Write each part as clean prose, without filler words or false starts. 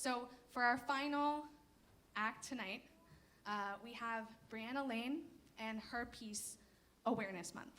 So for our final act tonight, we have Brianna Lane and her piece, Awareness Month.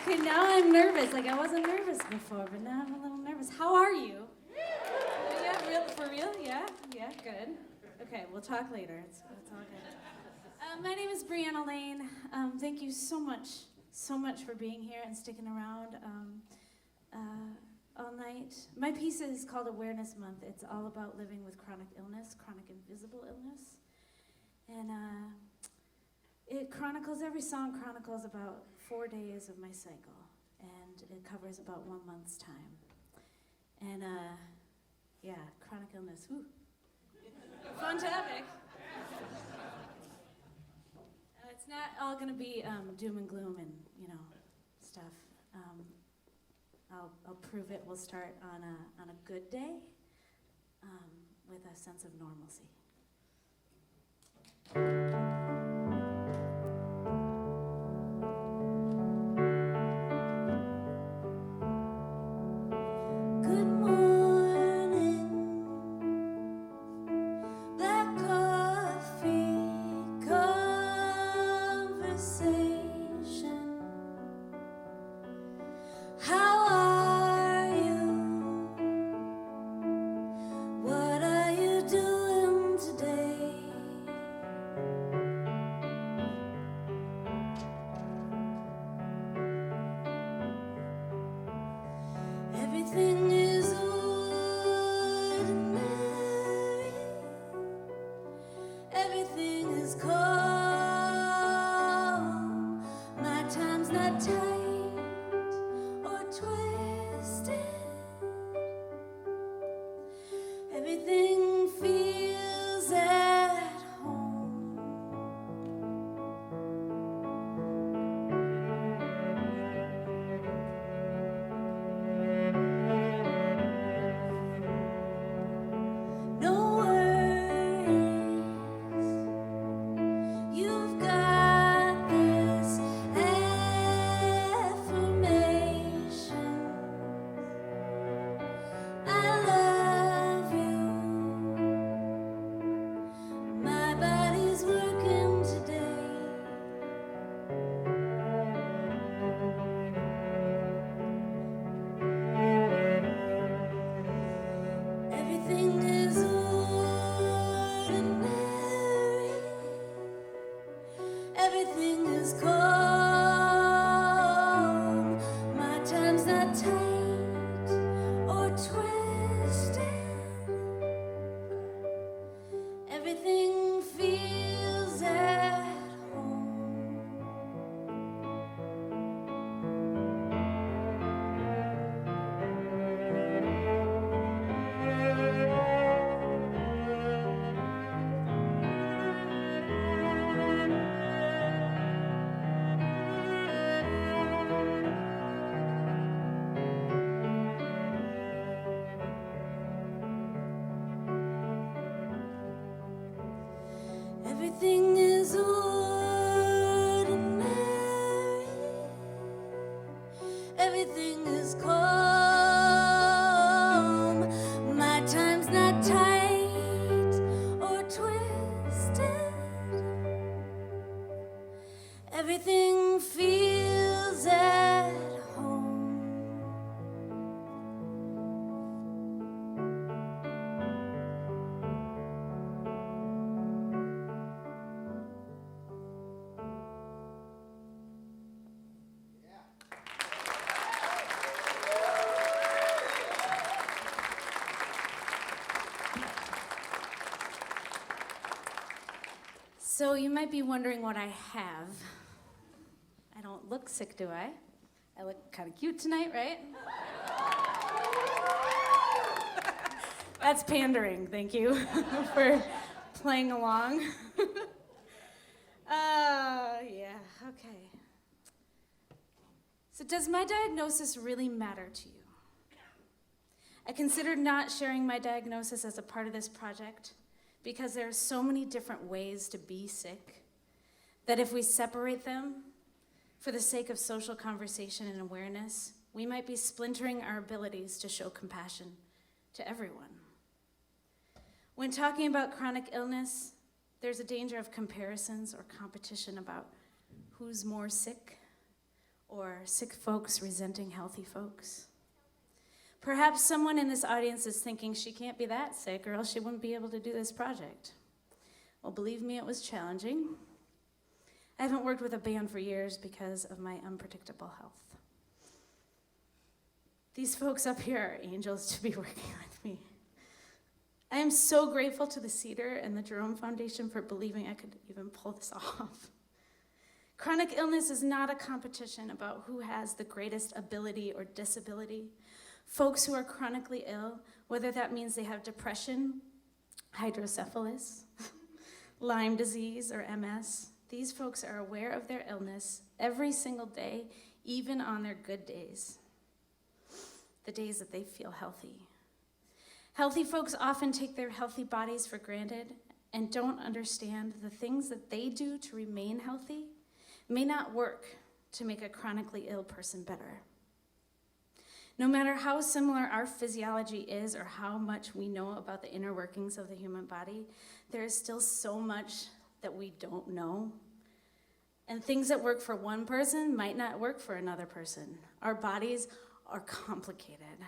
Okay, now I'm nervous. Like, I wasn't nervous before, but now I'm a little nervous. nervous. How are you? Yeah, for real? Yeah, good. Okay, we'll talk later. It's all good. My name is Brianna Lane. Thank you so much for being here and sticking around all night. My piece is called Awareness Month. It's all about living with chronic illness, chronic invisible illness. And every song chronicles about 4 days of my cycle, and it covers about 1 month's time. And chronic illness, whew. Fun topic. It's not all gonna be doom and gloom and, stuff. I'll prove it. We'll start on a good day with a sense of normalcy. Good morning, black coffee conversation. How are you? What are you doing today? Everything is ordinary. Everything is calm. My time's not tight or twisted. Everything feels at home. No worries, you've got this affirmation. I love you. My body's working today. Everything is ordinary. Everything is calm. My time's not tight or twisted. Everything feels at home. Everything is ordinary. Everything is calm. My time's not tight or twisted. Everything feels at home. So you might be wondering what I have. I don't look sick, do I? I look kind of cute tonight, right? That's pandering, thank you for playing along. Yeah, okay. So does my diagnosis really matter to you? I considered not sharing my diagnosis as a part of this project because there are so many different ways to be sick that if we separate them for the sake of social conversation and awareness, we might be splintering our abilities to show compassion to everyone. When talking about chronic illness, there's a danger of comparisons or competition about who's more sick, or sick folks resenting healthy folks. Perhaps someone in this audience is thinking she can't be that sick or else she wouldn't be able to do this project. Well, believe me, it was challenging. I haven't worked with a band for years because of my unpredictable health. These folks up here are angels to be working with me. I am so grateful to the Cedar and the Jerome Foundation for believing I could even pull this off. Chronic illness is not a competition about who has the greatest ability or disability. Folks who are chronically ill, whether that means they have depression, hydrocephalus, Lyme disease, or MS, these folks are aware of their illness every single day, even on their good days, the days that they feel healthy. Healthy folks often take their healthy bodies for granted and don't understand the things that they do to remain healthy may not work to make a chronically ill person better. No matter how similar our physiology is or how much we know about the inner workings of the human body, there is still so much that we don't know. And things that work for one person might not work for another person. Our bodies are complicated.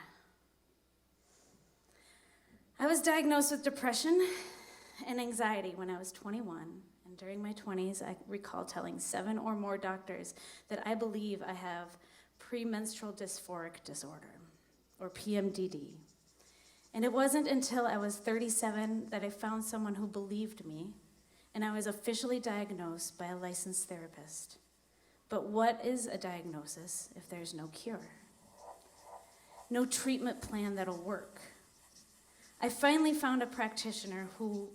I was diagnosed with depression and anxiety when I was 21. And during my 20s, I recall telling 7 or more doctors that I believe I have Premenstrual Dysphoric Disorder, or PMDD. And it wasn't until I was 37 that I found someone who believed me, and I was officially diagnosed by a licensed therapist. But what is a diagnosis if there's no cure? No treatment plan that'll work. I finally found a practitioner who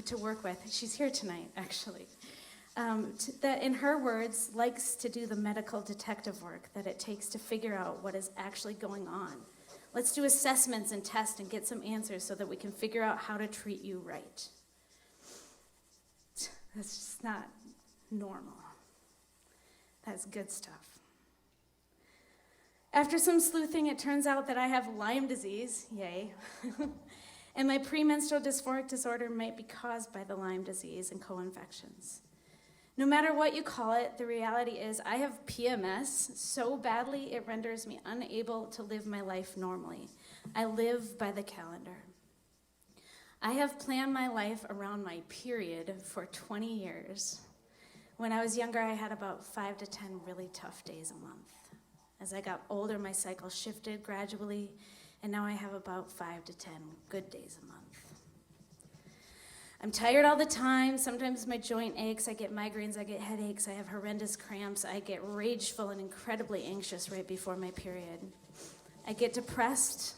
to work with. She's here tonight, actually. That, in her words, likes to do the medical detective work that it takes to figure out what is actually going on. Let's do assessments and test and get some answers so that we can figure out how to treat you right. That's just not normal. That's good stuff. After some sleuthing, it turns out that I have Lyme disease, yay, and my premenstrual dysphoric disorder might be caused by the Lyme disease and co-infections. No matter what you call it, the reality is I have PMS so badly it renders me unable to live my life normally. I live by the calendar. I have planned my life around my period for 20 years. When I was younger, I had about 5 to 10 really tough days a month. As I got older, my cycle shifted gradually, and now I have about 5 to 10 good days a month. I'm tired all the time. Sometimes my joint aches, I get migraines, I get headaches, I have horrendous cramps, I get rageful and incredibly anxious right before my period. I get depressed.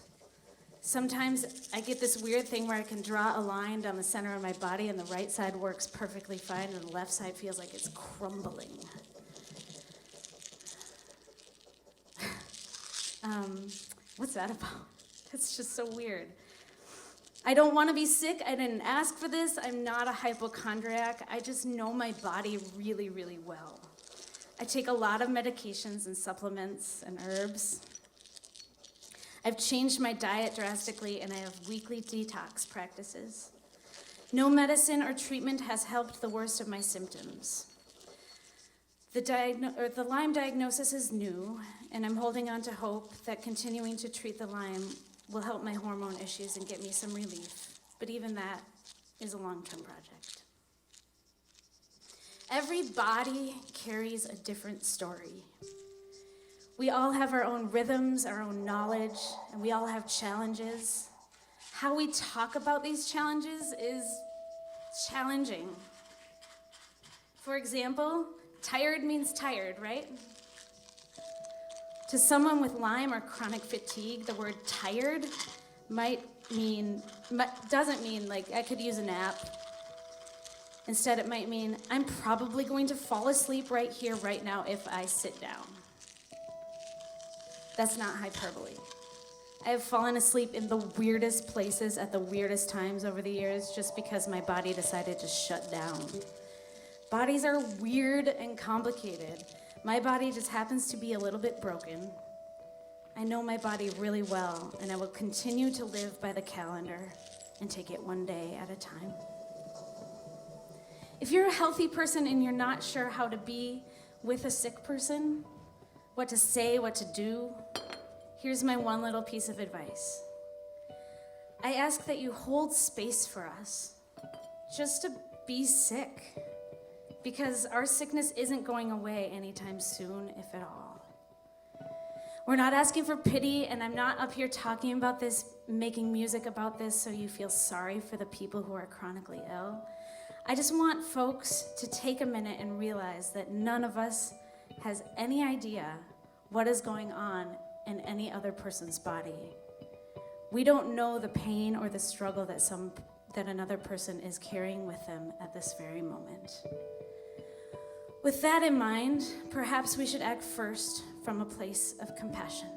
Sometimes I get this weird thing where I can draw a line down the center of my body and the right side works perfectly fine and the left side feels like it's crumbling. What's that about? That's just so weird. I don't want to be sick. I didn't ask for this. I'm not a hypochondriac. I just know my body really, really well. I take a lot of medications and supplements and herbs. I've changed my diet drastically, and I have weekly detox practices. No medicine or treatment has helped the worst of my symptoms. The Lyme diagnosis is new, and I'm holding on to hope that continuing to treat the Lyme will help my hormone issues and get me some relief. But even that is a long-term project. Every body carries a different story. We all have our own rhythms, our own knowledge, and we all have challenges. How we talk about these challenges is challenging. For example, tired means tired, right? To someone with Lyme or chronic fatigue, the word tired doesn't mean like I could use a nap. Instead, it might mean I'm probably going to fall asleep right here, right now, if I sit down. That's not hyperbole. I have fallen asleep in the weirdest places at the weirdest times over the years just because my body decided to shut down. Bodies are weird and complicated. My body just happens to be a little bit broken. I know my body really well, and I will continue to live by the calendar and take it one day at a time. If you're a healthy person and you're not sure how to be with a sick person, what to say, what to do, here's my one little piece of advice. I ask that you hold space for us, just to be sick, because our sickness isn't going away anytime soon, if at all. We're not asking for pity, and I'm not up here talking about this, making music about this so you feel sorry for the people who are chronically ill. I just want folks to take a minute and realize that none of us has any idea what is going on in any other person's body. We don't know the pain or the struggle that another person is carrying with them at this very moment. With that in mind, perhaps we should act first from a place of compassion.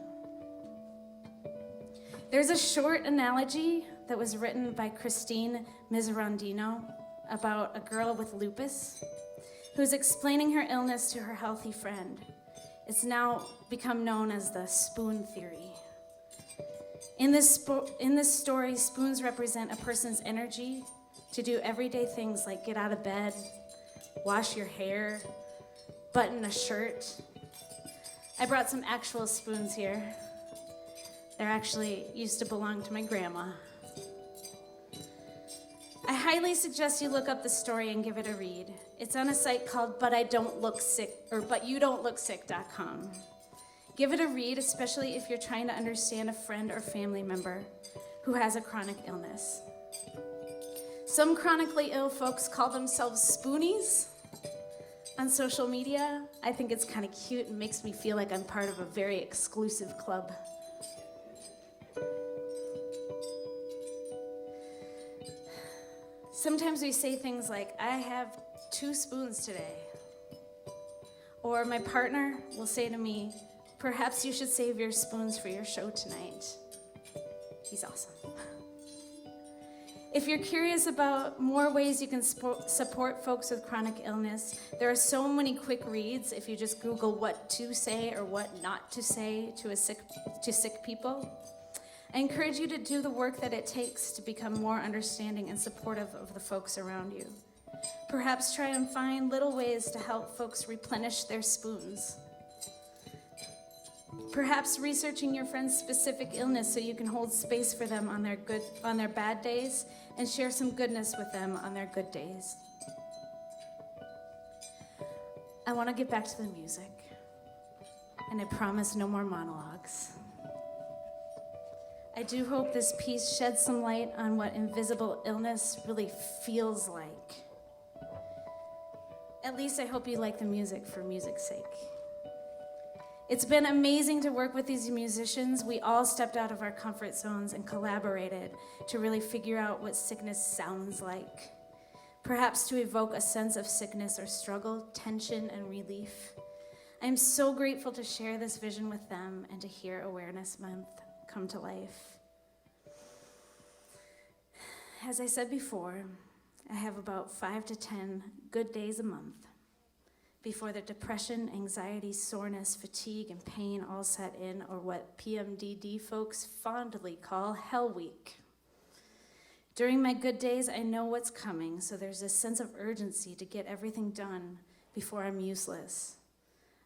There's a short analogy that was written by Christine Miserandino about a girl with lupus who's explaining her illness to her healthy friend. It's now become known as the spoon theory. In this story, spoons represent a person's energy to do everyday things like get out of bed, wash your hair, button a shirt. I brought some actual spoons here. They're actually used to belong to my grandma. I highly suggest you look up the story and give it a read. It's on a site called butyoudon'tlook.com. Give it a read, especially if you're trying to understand a friend or family member who has a chronic illness. Some chronically ill folks call themselves spoonies on social media. I think it's kind of cute and makes me feel like I'm part of a very exclusive club. Sometimes we say things like, I have 2 spoons today. Or my partner will say to me, perhaps you should save your spoons for your show tonight. He's awesome. If you're curious about more ways you can support folks with chronic illness, there are so many quick reads if you just Google what to say or what not to say to sick people. I encourage you to do the work that it takes to become more understanding and supportive of the folks around you. Perhaps try and find little ways to help folks replenish their spoons. Perhaps researching your friend's specific illness so you can hold space for them on their bad days and share some goodness with them on their good days. I want to get back to the music, and I promise no more monologues. I do hope this piece sheds some light on what invisible illness really feels like. At least I hope you like the music for music's sake. It's been amazing to work with these musicians. We all stepped out of our comfort zones and collaborated to really figure out what sickness sounds like. Perhaps to evoke a sense of sickness or struggle, tension, and relief. I'm so grateful to share this vision with them and to hear Awareness Month come to life. As I said before, I have about 5 to 10 good days a month before the depression, anxiety, soreness, fatigue, and pain all set in, or what PMDD folks fondly call Hell Week. During my good days, I know what's coming, so there's a sense of urgency to get everything done before I'm useless.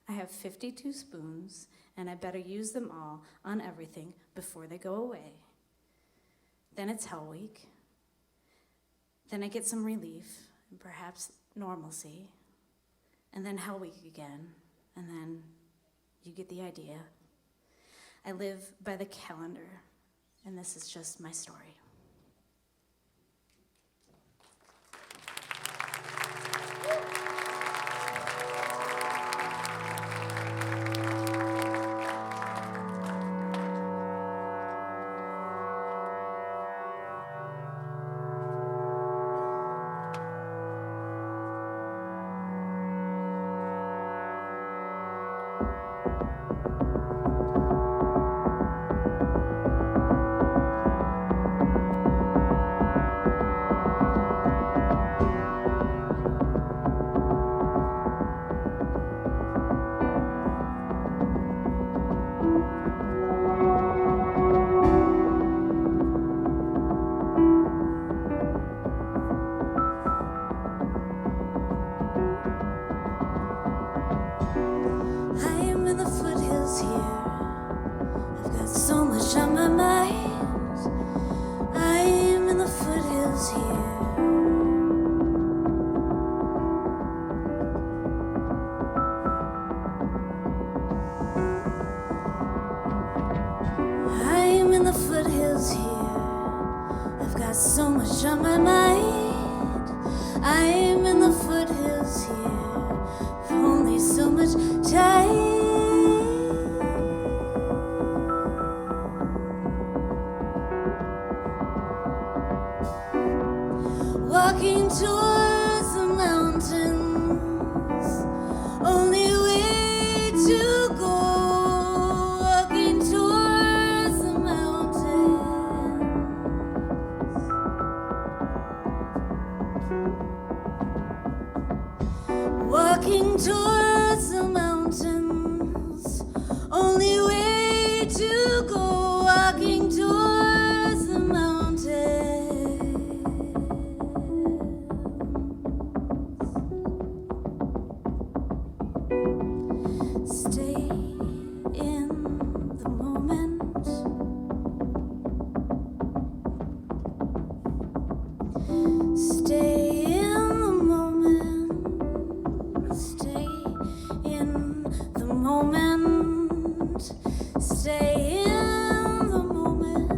I have 52 spoons, and I better use them all on everything before they go away. Then it's Hell Week. Then I get some relief, and perhaps normalcy. And then Hell Week again, and then you get the idea. I live by the calendar, and this is just my story. foothills here. I'm in the foothills here. I've got so much on my mind. I'm in the foothills here. I've only so much time. Walking towards the mountains, only way to go. Walking towards the mountains, walking towards the mountains, only way to go. Walking towards the mountains. Stay in the moment. Stay in the moment. Stay in the moment. Stay in the moment.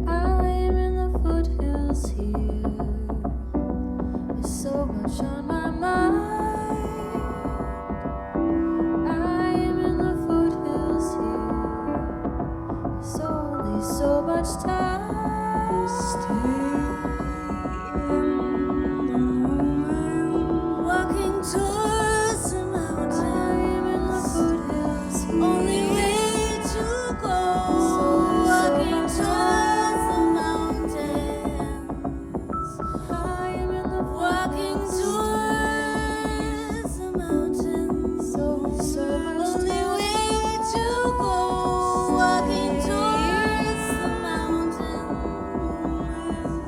I'm in the foothills here. There's so much on my mind. I'm in the foothills here. There's only so much time. Stay in the moment. Walking towards the mountains. I'm in the foothills here. Only way to go. Walking towards the mountains. I'm in the walking towards the mountains. So much only way to go. Walking towards the mountains.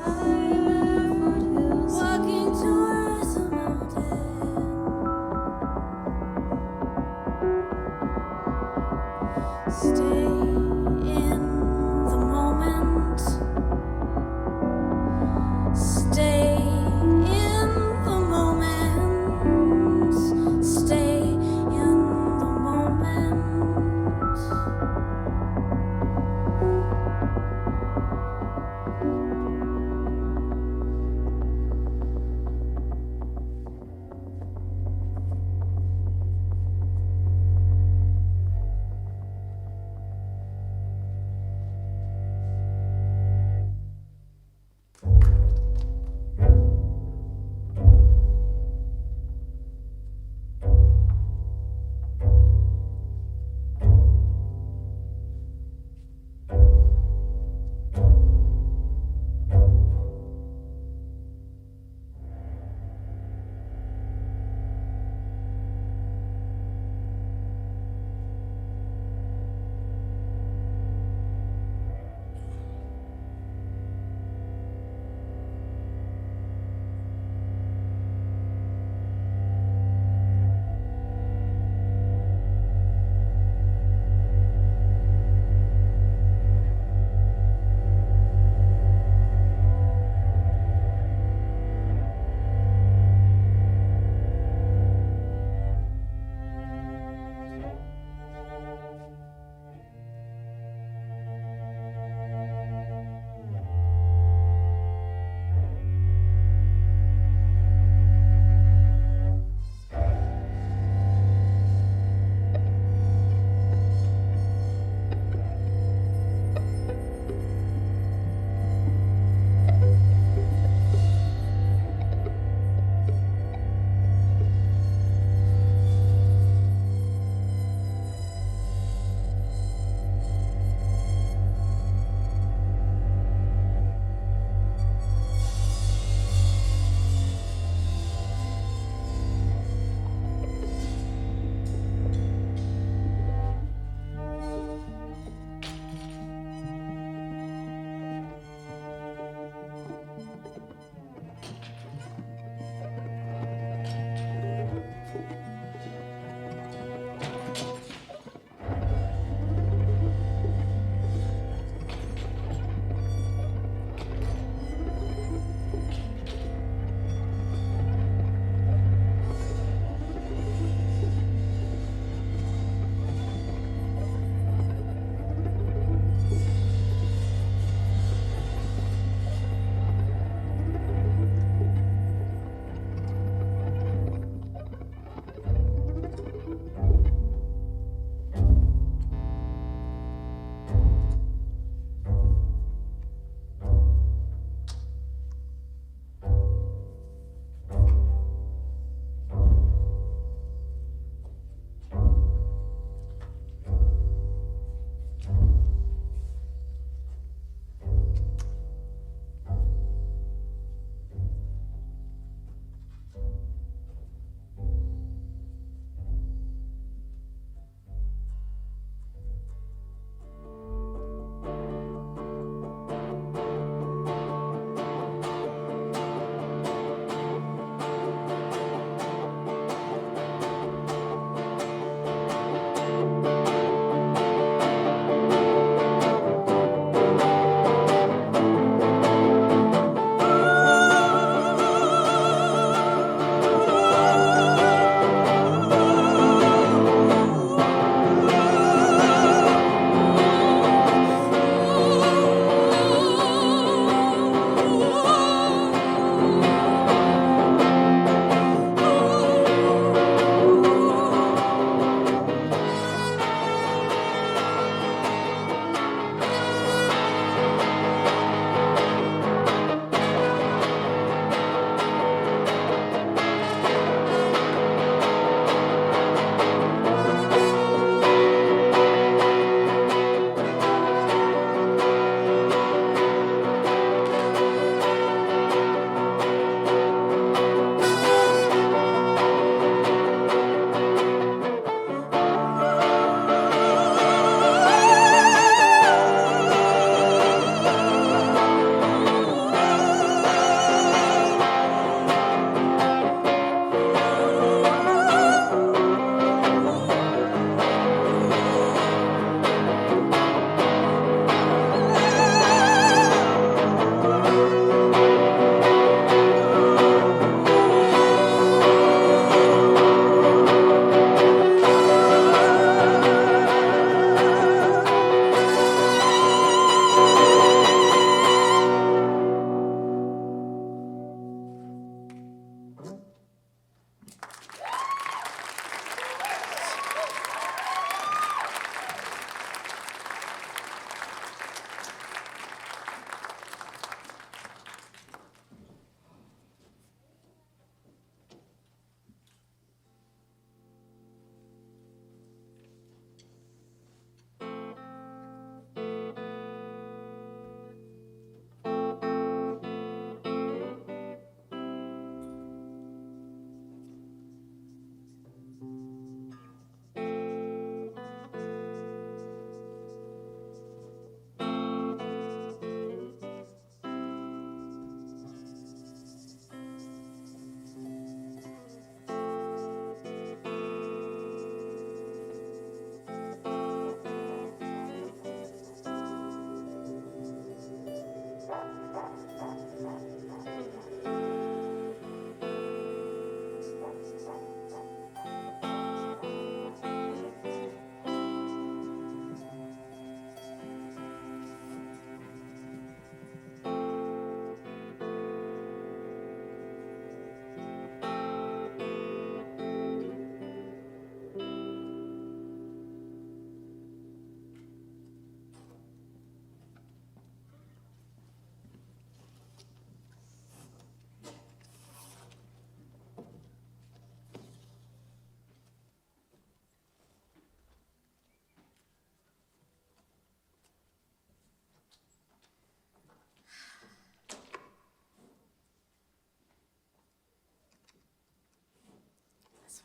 I'm in the foothills. Walking towards the mountains. Stay in the moment. Stay in the moment. Stay in the moment.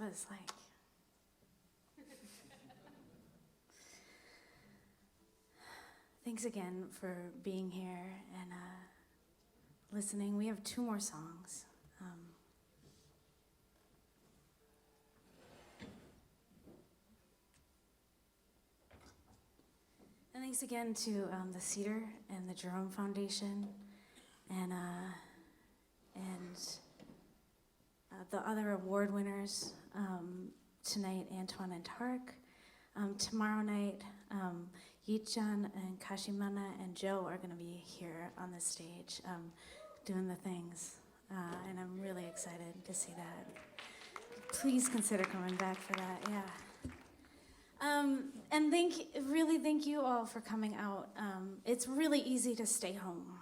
what it's like. Thanks again for being here and listening. We have 2 more songs. And thanks again to the Cedar and the Jerome Foundation and the other award winners tonight, Antoine and Tark. Tomorrow night, Yichan and Kashimana and Joe are going to be here on the stage doing the things, and I'm really excited to see that. Please consider coming back for that, yeah. And thank you all for coming out. It's really easy to stay home.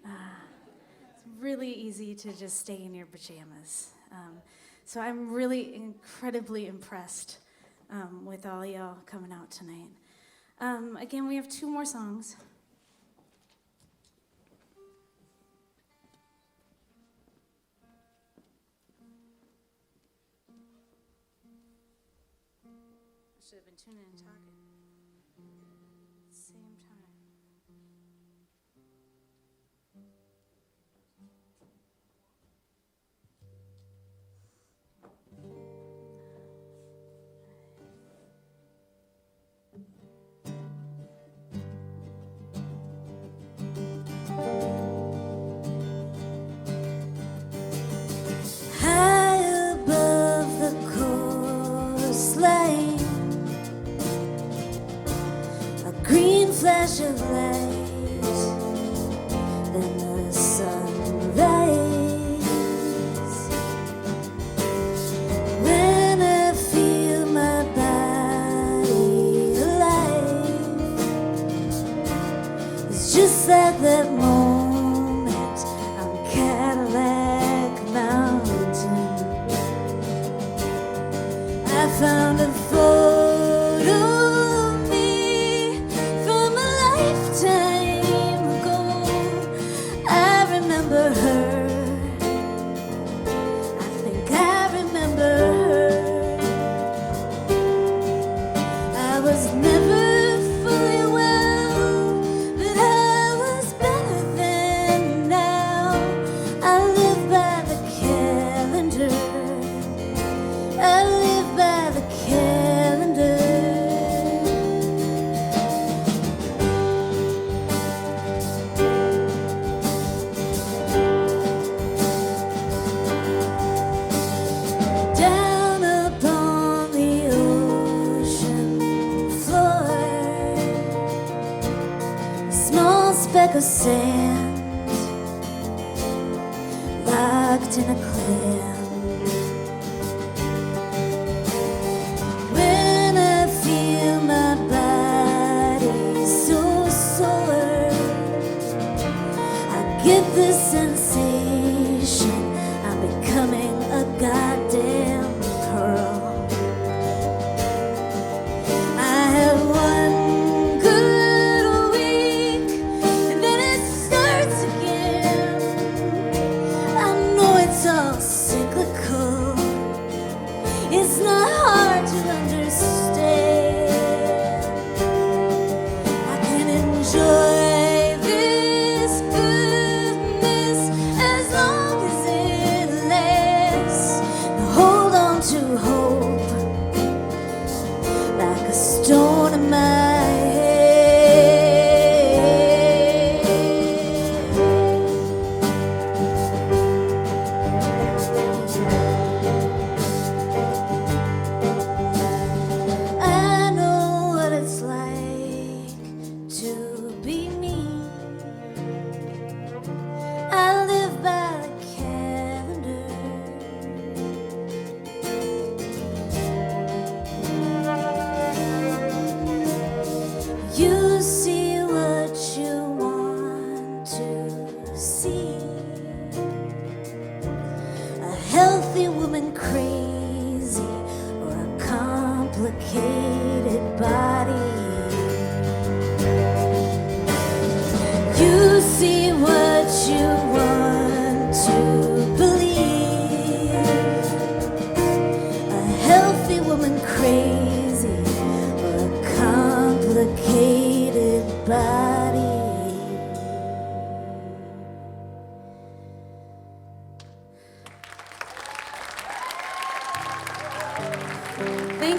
It's really easy to just stay in your pajamas. So I'm really incredibly impressed with all y'all coming out tonight. Again, we have 2 more songs. I should have been tuning and talking at the same time. Flash of light, then the sun rays. When I feel my body alive, it's just like that moment on Cadillac Mountain. I found a photo of sand locked in a clam. When I feel my body so sore, I get this sensation I'm becoming a goddamn pearl. I have one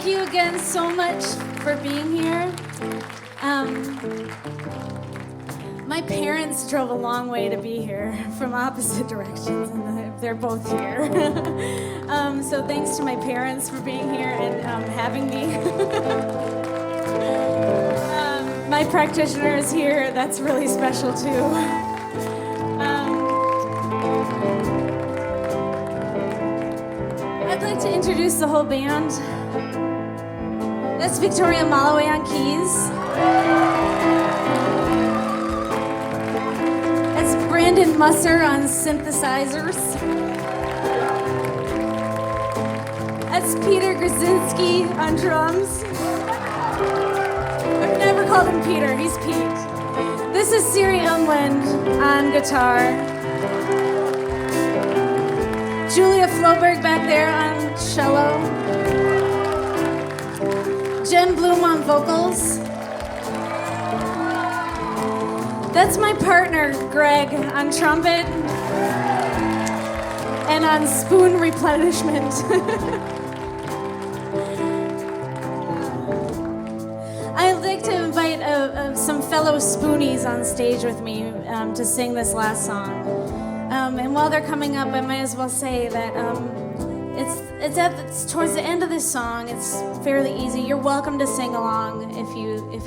Thank you again so much for being here. My parents drove a long way to be here from opposite directions, and they're both here. So thanks to my parents for being here and having me. My practitioner is here. That's really special too. I'd like to introduce the whole band. That's Victoria Malawey on keys. That's Brandon Musser on synthesizers. That's Peter Gierzynski on drums. I've never called him Peter, he's Pete. This is Siri Undlin on guitar. Julia Floberg back there on cello. Jen Bloom on vocals. That's my partner, Greg, on trumpet and on spoon replenishment. I'd like to invite some fellow spoonies on stage with me to sing this last song. And while they're coming up, I might as well say that it's towards the end of this song. It's fairly easy. You're welcome to sing along if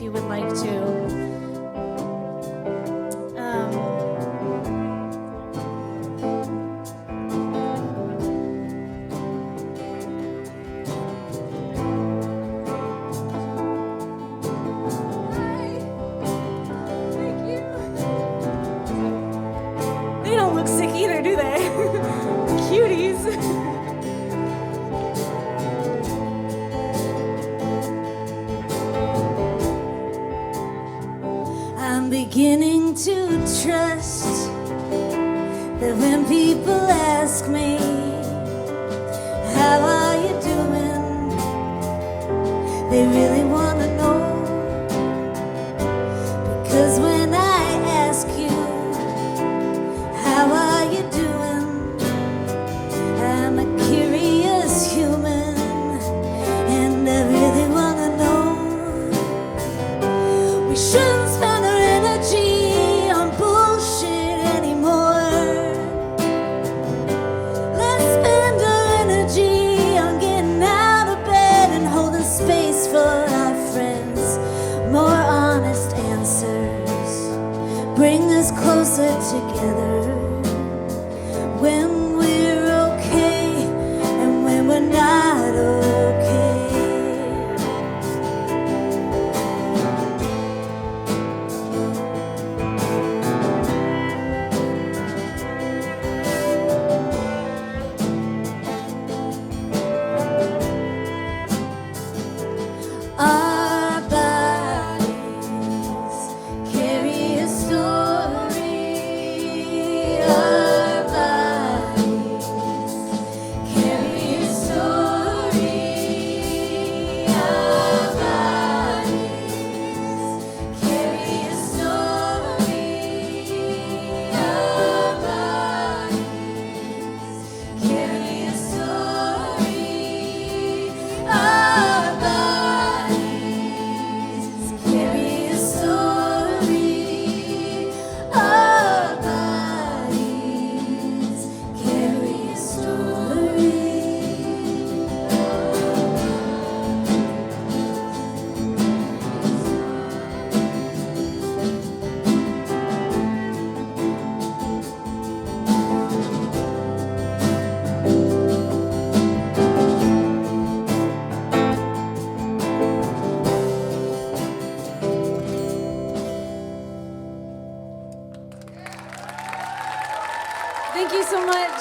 you would like to. They don't look sick either, do they? Cuties. I'm beginning to trust that when people ask me, how are you doing? They really want to know. Because when I ask you, how are you doing? I'm a curious human, and I really want to know. We shouldn't spend our energy on bullshit anymore. Let's spend our energy on getting out of bed and holding space for our friends. More honest answers bring us closer together. When we're okay and when we're not okay. Our bodies carry a story. Our bodies carry a story. Our bodies carry a story. Our bodies carry a story. Our bodies carry a story. Our bodies carry a story. Thank you so much.